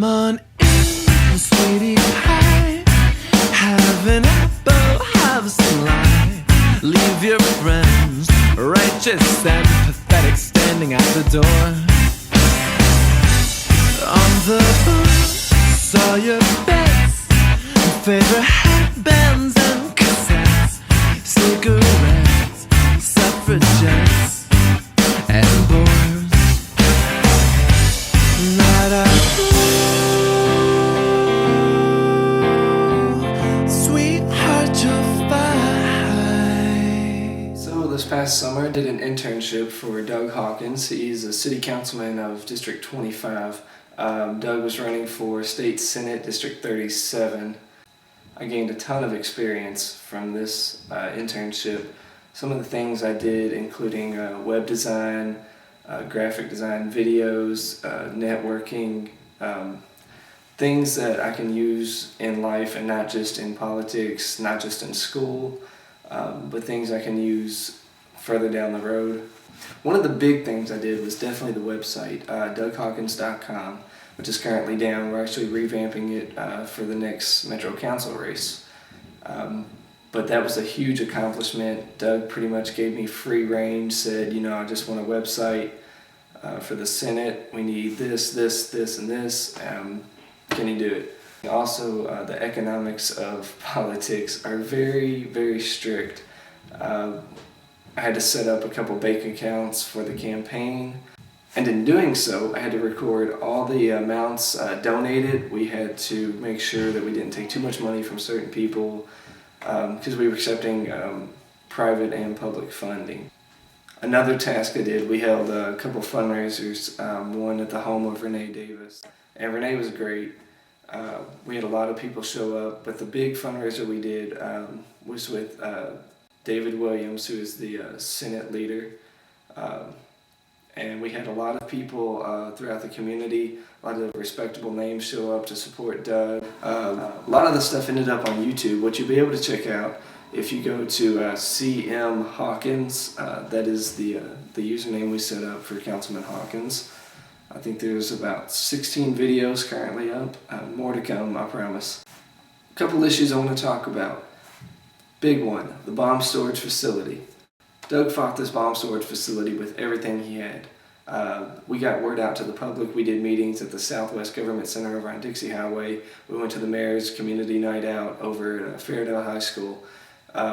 on in, sweetie pie. Have an apple, have some lime. Leave your friends, righteous and pathetic, standing at the door. On the bus, saw your bets, favorite headbands and cassettes, cigarettes, suffragettes, and bores. That I sweetheart, you'll find. So this past summer I did an internship for Doug Hawkins. He's a city councilman of District 25. Doug was running for State Senate District 37. I gained a ton of experience from this internship. Some of the things I did, including web design, graphic design, videos, networking, things that I can use in life and not just in politics, not just in school, but things I can use further down the road. One of the big things I did was definitely the website, DougHawkins.com, which is currently down. We're actually revamping it for the next Metro Council race. But that was a huge accomplishment. Doug pretty much gave me free range, said, you know, I just want a website for the Senate. We need this, this, this, and this. Can you do it? Also, the economics of politics are very, very strict. I had to set up a couple bank accounts for the campaign. And in doing so, I had to record all the amounts donated. We had to make sure that we didn't take too much money from certain people because we were accepting private and public funding. Another task I did, we held a couple fundraisers, one at the home of Renee Davis. And Renee was great. We had a lot of people show up, but the big fundraiser we did was with David Williams, who is the Senate leader. And we had a lot of people throughout the community, a lot of respectable names show up to support Doug. A lot of the stuff ended up on YouTube, which you'll be able to check out if you go to CM Hawkins. That is the username we set up for Councilman Hawkins. I think there's about 16 videos currently up. More to come, I promise. A couple issues I want to talk about. Big one, the bomb storage facility. Doug fought this bomb storage facility with everything he had. We got word out to the public. We did meetings at the Southwest Government Center over on Dixie Highway. We went to the mayor's community night out over at Fairdale High School.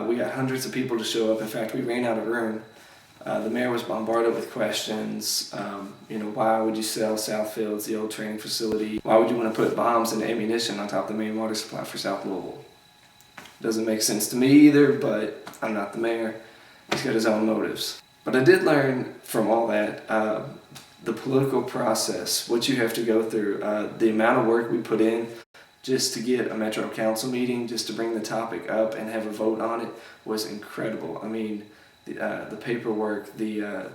We got hundreds of people to show up. In fact, we ran out of room. The mayor was bombarded with questions. Why would you sell Southfields, the old training facility? Why would you want to put bombs and ammunition on top of the main water supply for South Louisville? Doesn't make sense to me either, but I'm not the mayor. He's got his own motives. But I did learn from all that, the political process, what you have to go through, the amount of work we put in just to get a Metro Council meeting, just to bring the topic up and have a vote on it was incredible. I mean, the paperwork, the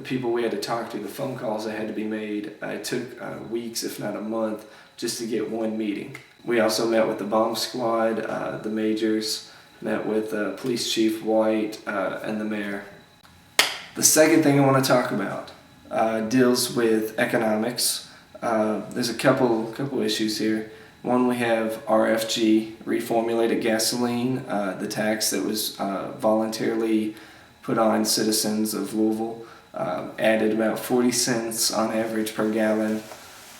people we had to talk to, the phone calls that had to be made, it took weeks, if not a month, just to get one meeting. We also met with the bomb squad, the majors, met with Police Chief White and the mayor. The second thing I want to talk about deals with economics. There's a couple issues here. One, we have RFG, reformulated gasoline, the tax that was voluntarily put on citizens of Louisville, added about 40 cents on average per gallon.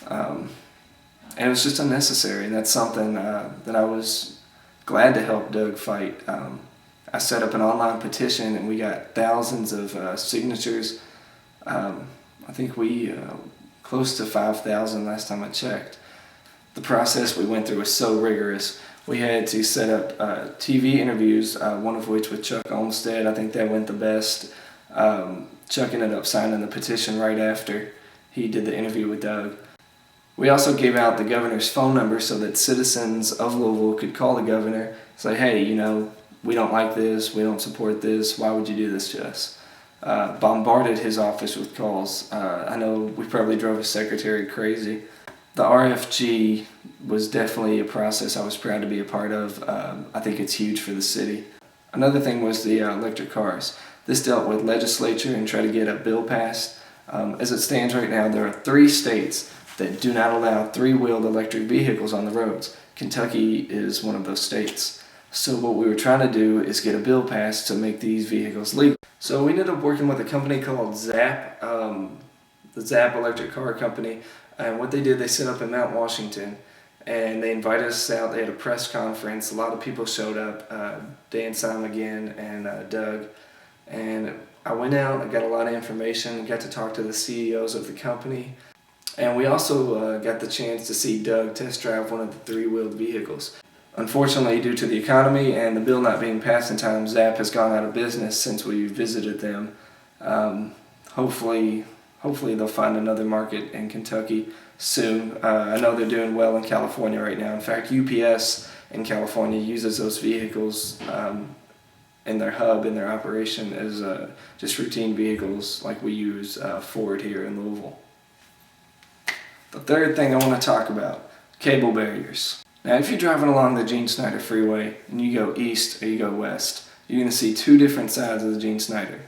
And it was just unnecessary, and that's something that I was glad to help Doug fight. I set up an online petition and we got thousands of signatures. I think we close to 5,000 last time I checked. The process we went through was so rigorous. We had to set up TV interviews, one of which with Chuck Olmstead. I think that went the best. Chuck ended up signing the petition right after he did the interview with Doug. We also gave out the governor's phone number so that citizens of Louisville could call the governor, say, hey, we don't like this, we don't support this, why would you do this to us? Bombarded his office with calls. I know we probably drove his secretary crazy. The RFG was definitely a process I was proud to be a part of. I think it's huge for the city. Another thing was the electric cars. This dealt with legislature and tried to get a bill passed. As it stands right now, there are 3 states that do not allow three-wheeled electric vehicles on the roads. Kentucky is one of those states. So what we were trying to do is get a bill passed to make these vehicles legal. So we ended up working with a company called Zap, the Zap electric car company. And what they did, they set up in Mount Washington, and they invited us out. They had a press conference. A lot of people showed up, Dan, Sam again, and Doug. And I went out, I got a lot of information, got to talk to the CEOs of the company. And we also got the chance to see Doug test drive one of the three-wheeled vehicles. Unfortunately, due to the economy and the bill not being passed in time, Zap has gone out of business since we visited them. Hopefully they'll find another market in Kentucky soon. I know they're doing well in California right now. In fact, UPS in California uses those vehicles in their hub, in their operation, as just routine vehicles like we use Ford here in Louisville. The third thing I want to talk about, cable barriers. Now, if you're driving along the Gene Snyder Freeway and you go east or you go west, you're going to see two different sides of the Gene Snyder.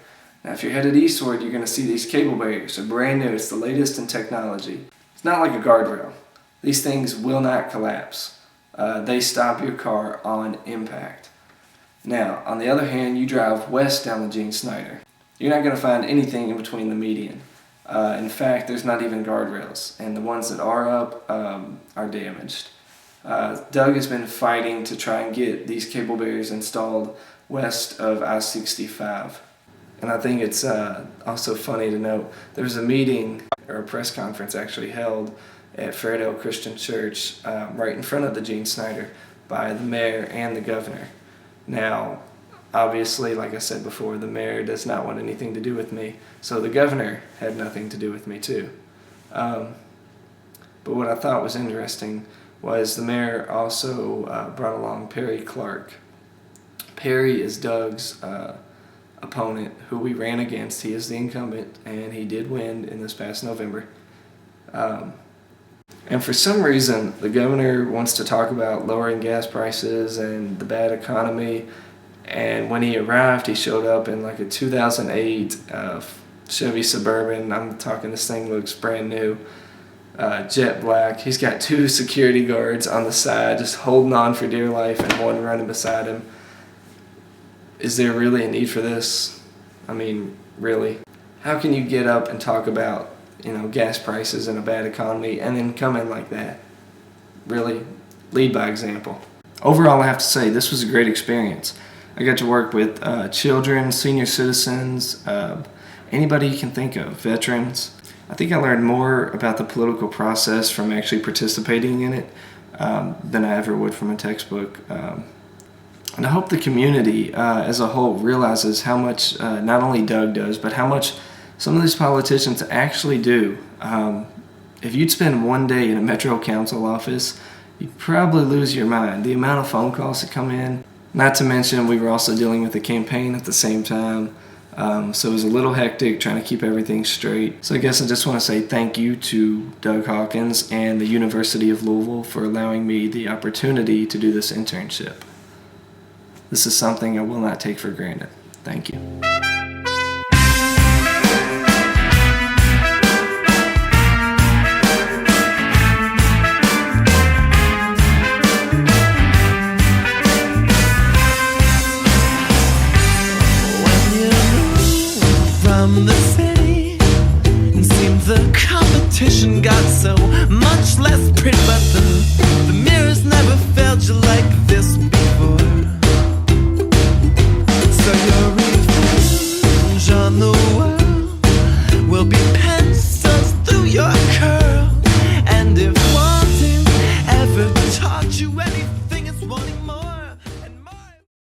Now, if you're headed eastward, you're going to see these cable barriers. They're brand new. It's the latest in technology. It's not like a guardrail. These things will not collapse. They stop your car on impact. Now, on the other hand, you drive west down the Gene Snyder. You're not going to find anything in between the median. In fact, there's not even guardrails, and the ones that are up are damaged. Doug has been fighting to try and get these cable barriers installed west of I-65. And I think it's also funny to note, there was a meeting, or a press conference actually, held at Fairdale Christian Church right in front of the Gene Snyder by the mayor and the governor. Now, obviously, like I said before, the mayor does not want anything to do with me, so the governor had nothing to do with me too. But what I thought was interesting was the mayor also brought along Perry Clark. Perry is Doug's opponent, who we ran against. He is the incumbent, and he did win in this past November. And for some reason, the governor wants to talk about lowering gas prices and the bad economy. And when he arrived, he showed up in like a 2008 Chevy Suburban. I'm talking, this thing looks brand new. Jet black. He's got two security guards on the side just holding on for dear life and one running beside him. Is there really a need for this? I mean, really? How can you get up and talk about, gas prices and a bad economy and then come in like that? Really? Lead by example. Overall, I have to say, this was a great experience. I got to work with children, senior citizens, anybody you can think of, veterans. I think I learned more about the political process from actually participating in it than I ever would from a textbook. And I hope the community as a whole realizes how much not only Doug does, but how much some of these politicians actually do. If you'd spend one day in a Metro Council office, you'd probably lose your mind. The amount of phone calls that come in, not to mention we were also dealing with a campaign at the same time. So it was a little hectic trying to keep everything straight. So I guess I just want to say thank you to Doug Hawkins and the University of Louisville for allowing me the opportunity to do this internship. This is something I will not take for granted. Thank you. From the city, it seemed the competition got so much less pretty, but the